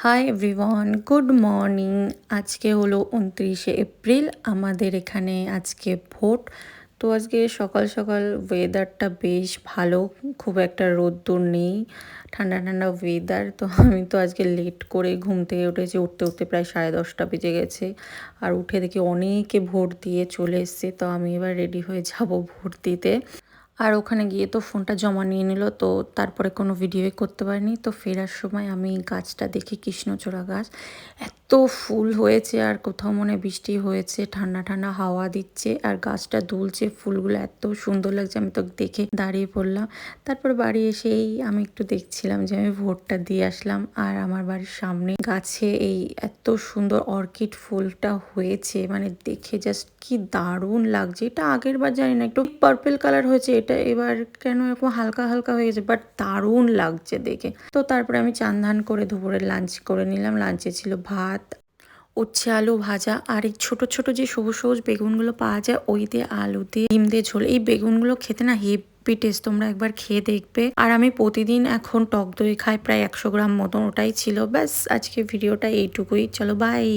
Hi everyone, good morning. আজকে হলো ২৯শে April. আমাদের এখানে আজকে ভোট। তো আজকে সকাল সকাল ওয়েদারটা বেশ ভালো, খুব একটা রোদ্দুর নেই, ঠান্ডা ঠান্ডা ওয়েদার। তো আমি তো আজকে লেট করে ঘুম থেকে উঠেছি, উঠতে উঠতে প্রায় 10:30 বেজে গেছে। আর উঠে দেখি অনেকে ভোট দিয়ে চলে এসছে। তো আমি এবার রেডি হয়ে যাব ভোট দিতে। আর ওখানে গিয়ে তো ফোনটা জমা নিয়ে নিল, তো তারপরে কোনো ভিডিওই করতে পারিনি। তো ফেরার সময় আমি গাছটা দেখি, কৃষ্ণচূড়া গাছ, এত ফুল হয়েছে। আর কোথাও মনে বৃষ্টি হয়েছে, ঠান্ডা ঠান্ডা হাওয়া দিচ্ছে আর গাছটা দুলছে, ফুলগুলো এত সুন্দর লাগছে। আমি তো দেখে দাঁড়িয়ে পড়লাম। তারপর বাড়ি এসেই আমি একটু দেখছিলাম যে আমি ভোটটা দিয়ে আসলাম। আর আমার বাড়ির সামনে গাছে এই এত সুন্দর অর্কিড ফুলটা হয়েছে, মানে দেখে জাস্ট কি দারুণ লাগছে। এটা আগের বার জানি না একটু পার্পল কালার হয়েছে, এটা এবার কেন এরকম হালকা হালকা হয়ে গেছে, বাট দারুণ লাগছে দেখে। তো তারপরে আমি চান ধান করে দুপুরে লাঞ্চ করে নিলাম। লাঞ্চে ছিল ভাত, উচ্ছে আলু ভাজা, আর এই ছোট ছোট যে সবুজ সবুজ বেগুনগুলো পাওয়া যায় ওই দিয়ে আলু দিয়ে ডিম দিয়ে ঝোল। এই বেগুনগুলো খেতে না হেভি টেস্ট, তোমরা একবার খেয়ে দেখবে। আর আমি প্রতিদিন এখন টক দই খাই প্রায় 100 গ্রাম মতন, ওটাই ছিল। ব্যাস, আজকে ভিডিওটা এইটুকুই। চলো বাই।